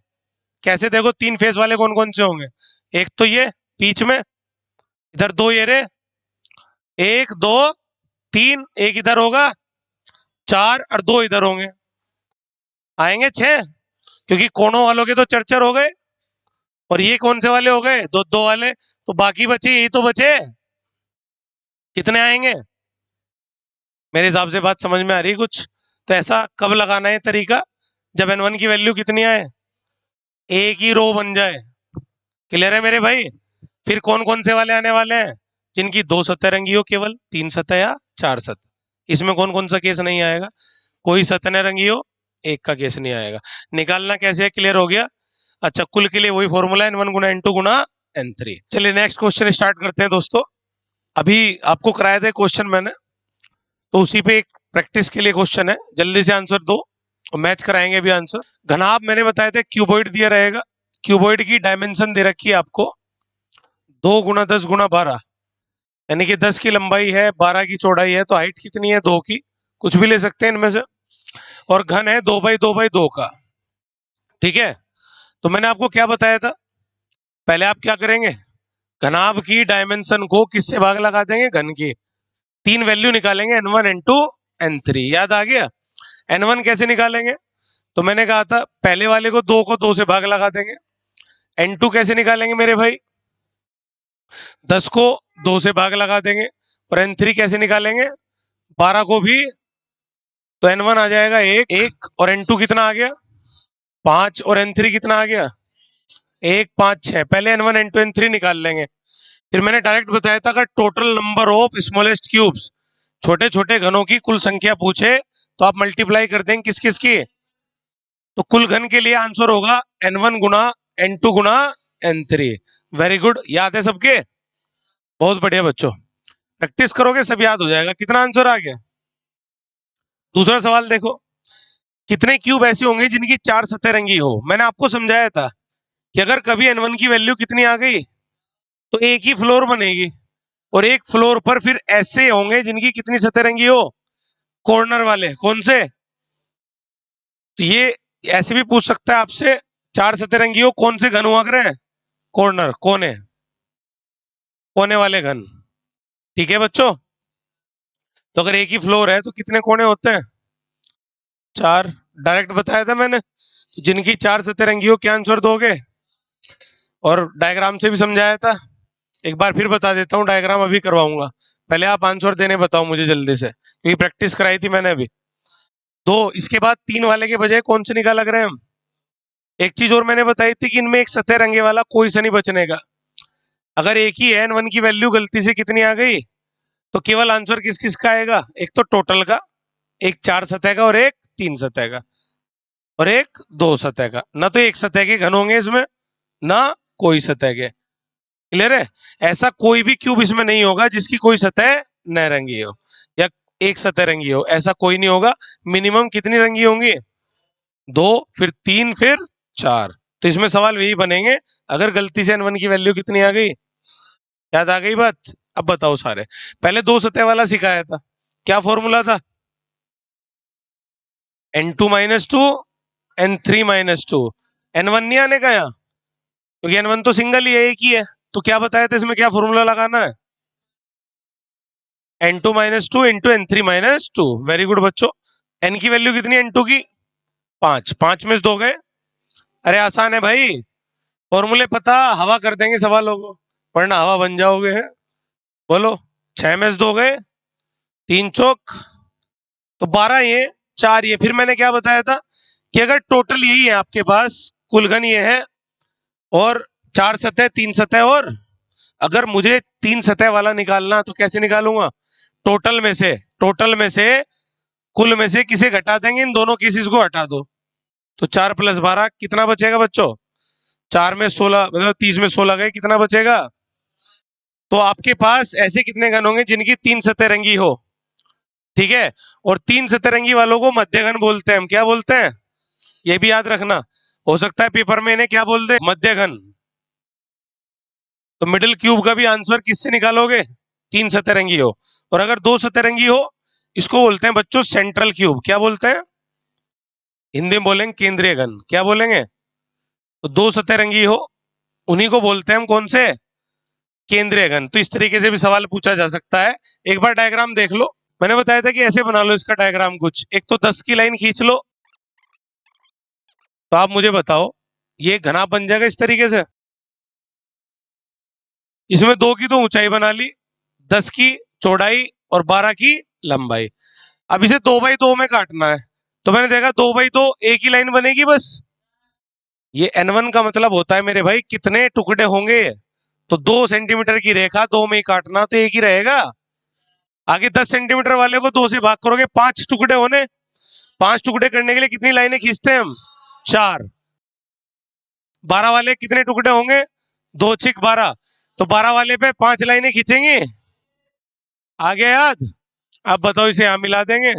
कैसे देखो 3 फेस वाले कौन कौन से होंगे, एक तो ये बीच में, इधर 2 ये रे, 1 2 3, एक इधर होगा 4 और 2 इधर होंगे, आएंगे 6, क्योंकि कोनों वालों के तो चरचर हो गए, और ये कौन से वाले हो गए, 2 2 वाले। तो बाकी बचे यही तो बचे, कितने आएंगे। मेरे हिसाब से बात समझ में आ रही है कुछ। तो ऐसा कब लगाना है तरीका, जब n1 की वैल्यू कितनी आए, एक ही रो बन जाए। क्लियर है मेरे भाई। फिर कौन कौन से वाले आने वाले हैं, जिनकी 2 सतह रंगी हो, केवल 3 सतह या 4 सतह। इसमें कौन कौन सा केस नहीं आएगा, कोई सतह न रंगी हो, एक का केस नहीं आएगा। निकालना कैसे है, क्लियर हो गया। अच्छा, कुल के लिए वही फॉर्मूला n1 गुना n2 गुना n3। चलिए नेक्स्ट क्वेश्चन स्टार्ट करते हैं दोस्तों। अभी आपको कराया था क्वेश्चन मैंने, तो उसी पे एक प्रैक्टिस के लिए क्वेश्चन है, जल्दी से आंसर दो और मैच कराएंगे अभी आंसर। घनाभ मैंने बताया था क्यूबॉइड दिया रहेगा, क्यूबॉइड की डायमेंशन दे रखी है आपको 2 गुना 10 गुना 12, यानी कि 10 की लंबाई है, 12 की चौड़ाई है, तो हाइट कितनी है 2 की, कुछ भी ले सकते हैं इनमें से, और घन है 2 बाई 2 का। ठीक है, तो मैंने आपको क्या बताया था, पहले आप क्या करेंगे, घनाभ की डायमेंशन को किससे भाग लगा देंगे, घन की। 3 वैल्यू निकालेंगे, n1 n2 n3, याद आ गया। n1 कैसे निकालेंगे, तो मैंने कहा था पहले वाले को 2 को 2 से भाग लगा देंगे। n2 कैसे निकालेंगे मेरे भाई, 10 को 2 से भाग लगा देंगे। और n3 कैसे निकालेंगे, 12 को भी, तो n1 आ जाएगा 1, और n2 कितना आ गया 5, और n3 कितना आ गया 1 5 6। पहले n1 n2 n3 निकाल लेंगे। फिर मैंने डायरेक्ट बताया था अगर total number of smallest cubes, छोटे छोटे घनों की कुल संख्या पूछे तो आप मल्टीप्लाई कर देंगे किस किस की, तो कुल घन के लिए आंसर होगा n1 गुना n2 गुना n3। वेरी गुड, याद है सबके, बहुत बढ़िया बच्चों, प्रैक्टिस करोगे सब याद हो जाएगा। कितना आंसर आ गया। दूसरा सवाल देखो, कितने क्यूब ऐसे होंगे जिनकी 4 सतह रंगी हो। मैंने आपको समझाया था कि अगर कभी n1 की वैल्यू कितनी आ गई तो एक ही फ्लोर बनेगी, और एक फ्लोर पर फिर ऐसे होंगे जिनकी कितनी सतह रंगी हो, कॉर्नर वाले। कौन से, तो ये ऐसे भी पूछ सकता है आपसे, 4 सतह रंगी हो, कौन से घन हुआ करे, कॉर्नर, कोने, कोने वाले घन। ठीक है बच्चों, तो अगर एक ही फ्लोर है तो कितने कोने होते हैं, 4। डायरेक्ट बताया था मैंने, तो जिनकी 4 सतह रंगी हो क्या आंसर दोगे, और डायग्राम से भी समझाया था। एक बार फिर बता देता हूँ, डायग्राम अभी करवाऊंगा, पहले आप आंसर देने बताओ मुझे जल्दी से, क्योंकि प्रैक्टिस कराई थी मैंने अभी। दो, इसके बाद 3 वाले के बजाय कौन से निकाल लग रहे हैं हम। एक चीज और मैंने बताई थी कि इनमें एक सतह रंगे वाला कोई सा नहीं बचने का। अगर एक ही है n1 की वैल्यू गलती से कितनी आ गई, तो केवल आंसर किस किस का आएगा, एक तो टोटल का, एक 4 सतह का, और एक 3 सतह का, और एक 2 सतह का। ना तो एक सतह के घन होंगे इसमें, ना कोई सतह के। क्लियर है, ऐसा कोई भी क्यूब इसमें नहीं होगा जिसकी कोई सतह न रंगी हो या एक सतह रंगी हो, ऐसा कोई नहीं होगा। मिनिमम कितनी रंगी होंगी, 2, फिर 3, फिर 4। तो इसमें सवाल यही बनेंगे, अगर गलती से n1 की वैल्यू कितनी आ गई, याद आ गई बात। अब बताओ सारे, पहले 2 सतह वाला सिखाया था, क्या फॉर्मूला था, n2 minus 2 n3 minus 2। n1 नहीं आने का यहाँ, क्योंकि n1 तो सिंगल ही है, एक ही है। तो क्या बताया था इसमें क्या फॉर्मूला लगाना है, n2 minus 2 into n3 minus 2। Very good बच्चों, n की वैल्यू कितनी है n2 की 5, 5 में से 2 गए। अरे आसान है भाई, फॉर्मूले पता, हवा कर देंगे सवालों को, वरना हवा बन जाओगे हैं। बोलो, 6 में से 2 गए, 3 चौक, तो 12 ये, 4 ये। फिर मैंने क्या बताया था कि अगर टोटल यही है आपके पास, कुल घन ये है और 4 सतह 3 सतह, और अगर मुझे 3 सतह वाला निकालना तो कैसे निकालूंगा? टोटल में से कुल में से किसे घटा देंगे, इन दोनों केसेस को हटा दो, तो 4 + 12 कितना बचेगा बच्चों? 4 में 16, मतलब 30 में 16 गए, कितना बचेगा? तो आपके पास ऐसे कितने घन होंगे जिनकी 3 सतह रंगी हो, ठीक है? और 3 सतरंगी वालों को मध्य घन बोलते हैं हम। क्या बोलते हैं? ये भी याद रखना, हो सकता है पेपर में इन्हें क्या बोल दे, मध्य घन। तो मिडिल क्यूब का भी आंसर किससे निकालोगे? 3 सतरंगी हो। और अगर 2 सतरंगी हो, इसको बोलते हैं बच्चों सेंट्रल क्यूब। क्या बोलते हैं? हिंदी में बोलेंगे केंद्रीय घन। क्या बोलेंगे? तो 2 सतरंगी हो, उन्हीं को बोलते हैं हम कौन से? केंद्रीय घन। तो इस तरीके से भी सवाल पूछा जा सकता है। एक बार डायग्राम देख लो, मैंने बताया था कि ऐसे बना लो इसका डायग्राम कुछ। एक तो 10 की लाइन खींच लो, तो आप मुझे बताओ ये घना बन जाएगा इस तरीके से। इसमें 2 की तो ऊंचाई बना ली, 10 की चौड़ाई और 12 की लंबाई। अब इसे 2/2 में काटना है, तो मैंने देखा 2/2 एक ही लाइन बनेगी बस। ये n1 का मतलब होता है मेरे भाई कितने टुकड़े होंगे, तो 2 सेंटीमीटर की रेखा 2 में ही काटना, तो एक ही रहेगा। आगे 10 सेंटीमीटर वाले को 2 से भाग करोगे, 5 टुकड़े होने, 5 टुकड़े करने के लिए कितनी लाइनें खींचते हैं हम? 4। 12 वाले कितने टुकड़े होंगे? 2 × 12, तो 12 वाले पे 5 लाइनें खींचेंगे। आगे याद? अब बताओ, इसे यहां मिला देंगे।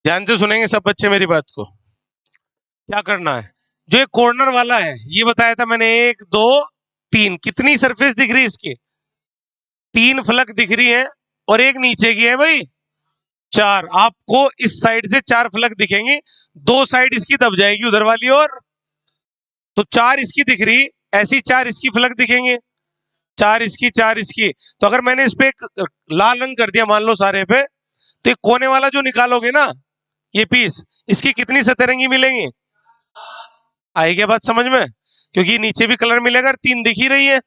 ध्यान से सुनेंगे सब बच्चे मेरी बात को। क्या करना है, जो एक कॉर्नर वाला है ये बताया था मैंने, 1 2 3, कितनी सरफेस दिख रही है इसकी? 3 फलक दिख रही है, और एक नीचे की है भाई 4। आपको इस साइड से 4 फलक दिखेंगी, 2 साइड इसकी दब जाएगी उधर वाली, और तो 4 इसकी दिख रही, ऐसी 4 इसकी फलक दिखेंगे, 4 इसकी 4 इसकी। तो अगर मैंने इस पे एक लाल रंग कर दिया मान लो सारे पे, तो एक कोने वाला जो निकालोगे ना ये पीस, इसकी कितनी सतरंगी मिलेंगी? आई क्या बात समझ में? क्योंकि नीचे भी कलर मिलेगा, 3 दिख ही रही है,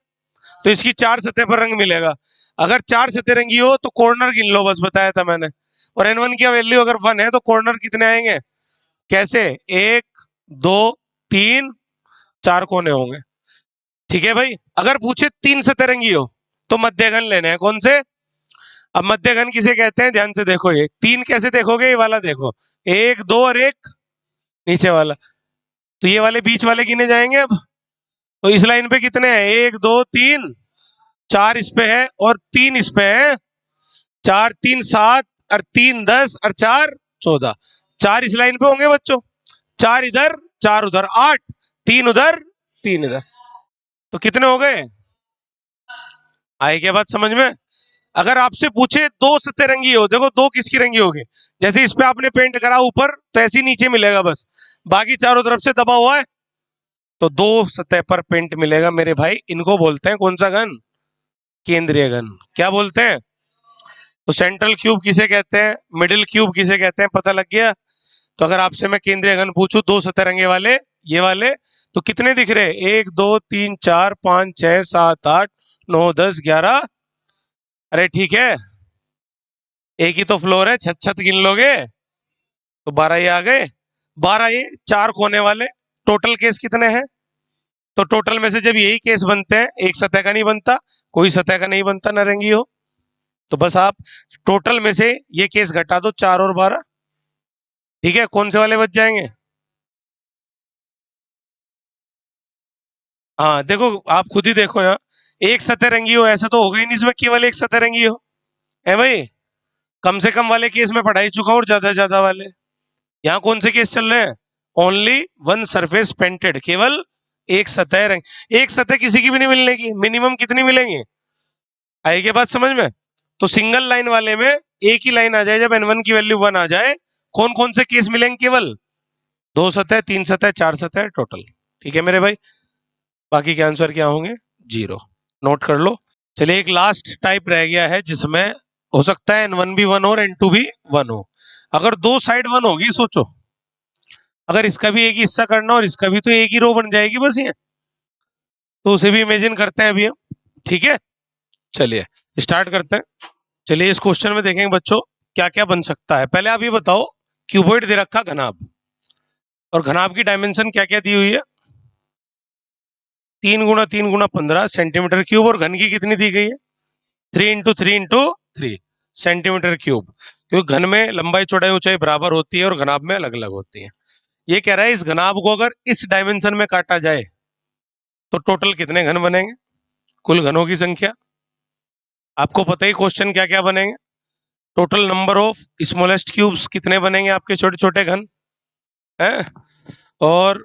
तो इसकी 4 सतह पर रंग मिलेगा। अगर 4 सतरंगी हो तो कॉर्नर गिन लो, बस बताया था मैंने। और n1 की वैल्यू अगर 1 है तो कॉर्नर कितने आएंगे? कैसे? 1 2 3 4 कोने होंगे, ठीक है भाई। अगर पूछे 3 सतरंगी हो तो मध्य घन लेने हैं, कौन से? अब मध्य घन किसे कहते हैं, ध्यान से देखो। ये 3 कैसे देखोगे, ये वाला देखो, 1 2 और एक नीचे वाला, तो ये वाले बीच वाले गिने जाएंगे। अब तो इस लाइन पे कितने हैं? 1 2 3 4 इस पे है और 3 इस पे है, 4 3 7 और 3 10 और 4 14, 4 इस लाइन पे होंगे बच्चों, 4 इधर 4 उधर, 8, 3 उधर 3 इधर, तो कितने हो गए? आई क्या बात समझ में? अगर आपसे पूछे 2 सतरंगी हो, देखो 2 किसकी रंगी होगी? जैसे इस पे आपने पेंट करा ऊपर, तो ऐसे ही नीचे मिलेगा बस, बाकी चारों तरफ से दबा हुआ है, तो 2 सतह पर पेंट मिलेगा मेरे भाई। इनको बोलते हैं कौन सा घन? केंद्रीय घन। क्या बोलते हैं? तो सेंट्रल क्यूब किसे कहते हैं, मिडिल क्यूब किसे कहते हैं, पता लग गया? तो अगर आपसे मैं केंद्रीय घन पूछूं 2 सतरंगे वाले, ये वाले, तो कितने दिख रहे? 1 2 3 4 5 6 7 8 9 10 11, अरे ठीक है, एक ही तो फ्लोर है, छत छत गिन लोगे तो 12 ये आ गए। 12 ये 4 कोने वाले, टोटल केस कितने हैं? तो टोटल में से जब यही केस बनते हैं, एक सतह का नहीं बनता, कोई सतह का नहीं बनता नारंगी हो, तो बस आप टोटल में से ये केस घटा दो, 4 और 12, ठीक है। कौन से वाले बच जाएंगे? हाँ देखो, आप खुद ही देखो, यहाँ एक सतरंगी हो ऐसा तो होगा ही नहीं इसमें, केवल एक सतरंगी हो, है भाई? कम से कम वाले केस में पढ़ा ही चुका हूँ, और ज्यादा ज्यादा वाले। यहाँ कौन से केस चल रहे हैं? ओनली 1 सरफेस पेंटेड, केवल एक सतह रंग। एक सतह किसी की भी नहीं मिलने की, मिनिमम कितनी मिलेंगी? आई के बात समझ में? तो सिंगल लाइन वाले में एक ही लाइन आ जाए, जब n1 की वैल्यू 1 आ जाए, कौन कौन से केस मिलेंगे? केवल 2 सतह 3 सतह 4 सतह टोटल, ठीक है मेरे भाई। बाकी के आंसर क्या होंगे? 0, नोट कर लो। चलिए एक लास्ट टाइप रह गया है जिसमें हो सकता है n1 भी 1 हो और n2 भी 1 हो। अगर दो साइड 1 होगी, सोचो अगर इसका भी एक ही हिस्सा करना और इसका भी, तो एक ही रो बन जाएगी बस ये, तो उसे भी इमेजिन करते हैं अभी हम, ठीक है। चलिए स्टार्ट करते हैं। चलिए इस क्वेश्चन में देखेंगे बच्चों क्या क्या बन सकता है। पहले आप ये बताओ क्यूबॉइड दे रखा घनाभ, और घनाभ की डायमेंशन क्या क्या दी हुई है, 3 × 3 × 15 सेंटीमीटर क्यूब, और घन की कितनी दी गई है, 3 × 3 × 3 सेंटीमीटर क्यूब, क्योंकि घन में लंबाई चौड़ाई ऊंचाई बराबर होती है और घनाभ में अलग अलग होती है। ये कह रहा है इस घनाभ को अगर इस डायमेंशन में काटा जाए तो टोटल कितने घन बनेंगे, कुल घनों की संख्या। आपको पता ही क्वेश्चन क्या क्या बनेंगे, total number of smallest cubes कितने बनेंगे आपके छोटे छोटे घन हैं, और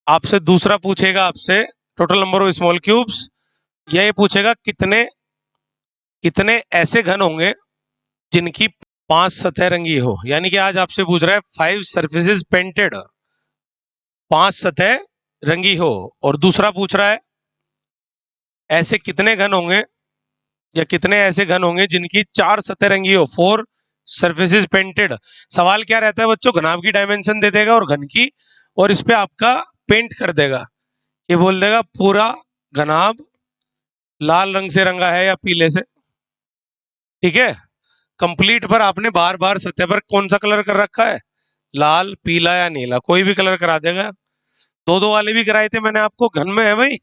आपसे दूसरा पूछेगा आपसे total number of small cubes, ये पूछेगा कितने कितने ऐसे घन होंगे जिनकी 5 सतह रंगी हो, यानी कि आज आपसे पूछ रहा है 5 सर्फेसिस पेंटेड, 5 सतह रंगी हो। और दूसरा पूछ रहा है ऐसे कितने घन होंगे या कितने ऐसे घन होंगे जिनकी 4 सतह रंगी हो, 4 सर्फेसिस पेंटेड। सवाल क्या रहता है बच्चों, घनाभ की डायमेंशन दे देगा और घन की, और इस पे आपका पेंट कर देगा, ये बोल देगा पूरा घनाभ लाल रंग से रंगा है या पीले से, ठीक है। कंप्लीट पर आपने बार बार सतह पर कौन सा कलर कर रखा है, लाल पीला या नीला, कोई भी कलर करा देगा। दो दो वाले भी कराए थे मैंने आपको, घन में है भाई।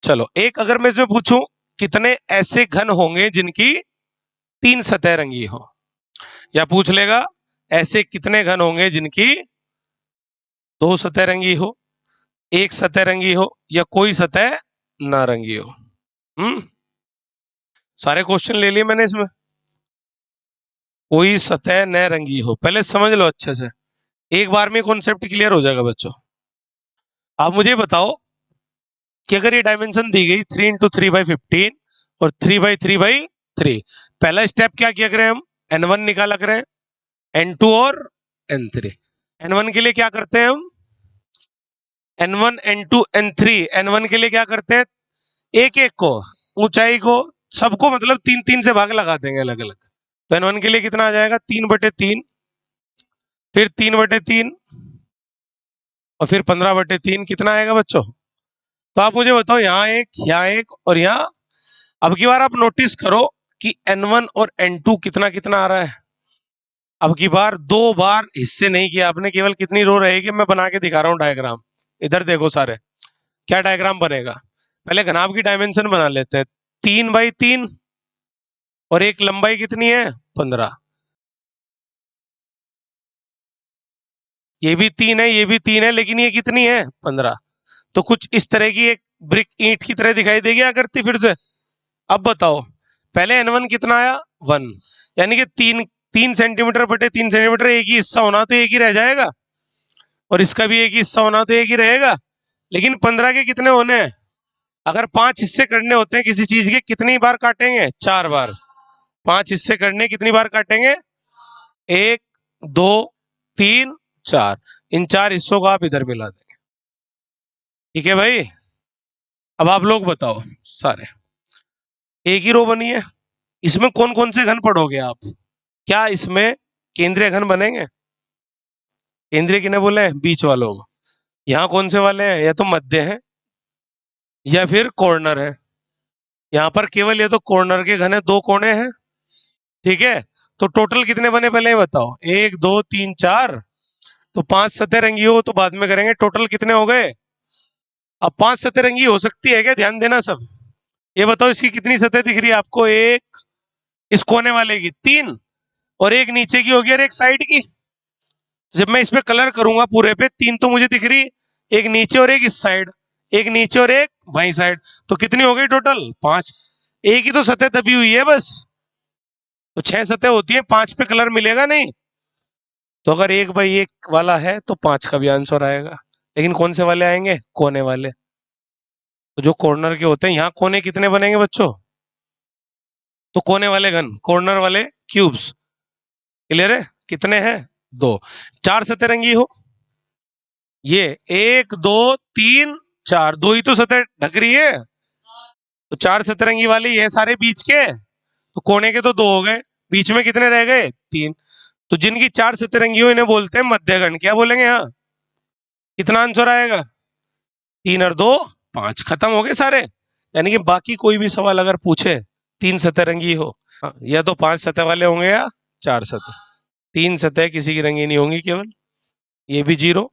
चलो एक अगर मैं इसमें पूछूं कितने ऐसे घन होंगे जिनकी 3 सतह रंगी हो, या पूछ लेगा ऐसे कितने घन होंगे जिनकी 2 सतह रंगी हो, 1 सतह रंगी हो, या कोई सतह ना रंगी हो। सारे क्वेश्चन ले लिए मैंने इसमें, कोई सतह न रंगी हो, पहले समझ लो अच्छे से, एक बार में कॉन्सेप्ट क्लियर हो जाएगा बच्चों। आप मुझे बताओ कि अगर ये डायमेंशन दी गई 3 × 3/15 और 3/3/3, पहला स्टेप क्या किया करें हम, n1 निकाला करें, n2 और n3। n1 के लिए क्या करते हैं हम, n1 n2 n3, n1 के लिए क्या करते हैं, एक एक को ऊंचाई को सबको मतलब 3 3 से भाग लगा देंगे अलग अलग। तो n1 के लिए कितना आ जाएगा, 3/3, फिर 3/3, और फिर 15/3, कितना आएगा बच्चों। तो आप मुझे बताओ यहाँ एक और यहाँ, अब की बार आप नोटिस करो कि n1 और n2 कितना कितना आ रहा है। अब की बार 2 बार हिस्से नहीं किया आपने, केवल कितनी रो रहेगी मैं बना के दिखा रहा हूँ डायग्राम, इधर देखो सारे क्या डायग्राम बनेगा। पहले घनाभ की डायमेंशन बना लेते हैं, 3/3, और एक लंबाई कितनी है 15, ये भी 3 है ये भी 3 है, लेकिन ये कितनी है 15। तो कुछ इस तरह की एक ब्रिक ईंट की तरह दिखाई देगी आकृति फिर से। अब बताओ पहले n1 कितना आया 1, यानी कि 3 सेंटीमीटर/3 सेंटीमीटर, एक ही हिस्सा होना तो एक ही रह जाएगा, और इसका भी एक ही हिस्सा होना तो एक ही रहेगा, लेकिन 15 के कितने होने हैं, अगर 5 हिस्से करने होते हैं किसी चीज के कितनी बार काटेंगे, 4 बार। 5 हिस्से करने कितनी बार काटेंगे, 1 2 3 4, इन 4 हिस्सों को आप इधर मिला देंगे, ठीक है भाई। अब आप लोग बताओ सारे, एक ही रो बनी है, इसमें कौन कौन से घन पढ़ोगे आप, क्या इसमें केंद्रीय घन बनेंगे, केंद्रीय किन्हें बोले हैं, बीच वालों को। यहाँ कौन से वाले हैं, या तो मध्य है या फिर कॉर्नर है, यहाँ पर केवल ये तो कॉर्नर के घन है, 2 कोने हैं, ठीक है। तो टोटल कितने बने पहले ये बताओ, 1 2 3 4, तो 5 सतरंगी हो तो बाद में करेंगे, टोटल कितने हो गए। अब 5 सतरंगी हो सकती है क्या, ध्यान देना सब, ये बताओ इसकी कितनी सतह दिख रही है आपको, एक इस कोने वाले की 3, और एक नीचे की होगी और एक साइड की। जब मैं इस पे कलर करूंगा पूरे पे 3 तो मुझे दिख रही, एक नीचे और एक इस साइड, एक नीचे और एक बाई साइड, तो कितनी हो गई टोटल 5। एक ही तो सतह दबी हुई है बस, तो 6 सतह होती है, 5 पे कलर मिलेगा नहीं। तो अगर 1/1 वाला है तो 5 का भी आंसर आएगा, लेकिन कौन से वाले आएंगे, कोने वाले। तो जो कॉर्नर के होते हैं, यहाँ कोने कितने बनेंगे बच्चों, तो कोने वाले घन, कॉर्नर वाले क्यूब्स, क्लियर है, कितने हैं 2। 4 सतरंगी हो, ये 1 2 3 4, 2 ही तो सतह ढक रही है, तो 4 सतरंगी वाले ये सारे बीच के, तो कोने के तो 2 हो गए, बीच में कितने रह गए 3। तो जिनकी 4 सतरंगी हो इन्हें बोलते हैं मध्यगण, क्या बोलेंगे यहाँ, कितना आंसर आएगा, 3 और 2 5, खत्म हो गए सारे। यानी कि बाकी कोई भी सवाल अगर पूछे 3 सतरंगी हो, या तो 5 सतह वाले होंगे या 4 सतह। 3 सतह किसी की रंगीनी होंगी केवल, ये भी 0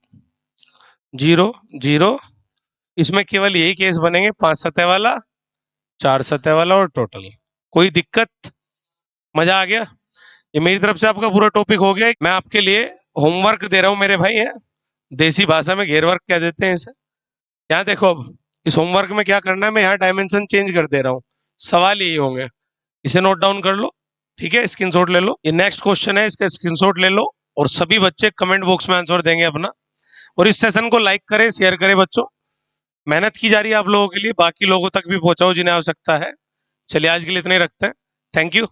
0 0। इसमें केवल यही केस बनेंगे, 5 सतह वाला, 4 सतह वाला और टोटल। कोई दिक्कत? मजा आ गया? ये मेरी तरफ से आपका पूरा टॉपिक हो गया। मैं आपके लिए होमवर्क दे रहा हूं मेरे भाई, है देसी भाषा में घेर वर्क कह देते हैं इसे। यहाँ देखो, अब इस होमवर्क में क्या करना है, मैं यहाँ डायमेंशन चेंज कर दे रहा हूँ, सवाल यही होंगे, इसे नोट डाउन कर लो, ठीक है, स्क्रीनशॉट ले लो। ये नेक्स्ट क्वेश्चन है, इसका स्क्रीनशॉट ले लो और सभी बच्चे कमेंट बॉक्स में आंसर देंगे अपना। और इस सेशन को लाइक करें, शेयर करें बच्चों, मेहनत की जा रही है आप लोगों के लिए, बाकी लोगों तक भी पहुंचाओ जिन्हें आवश्यकता है। चलिए आज के लिए इतना ही रखते हैं, थैंक यू।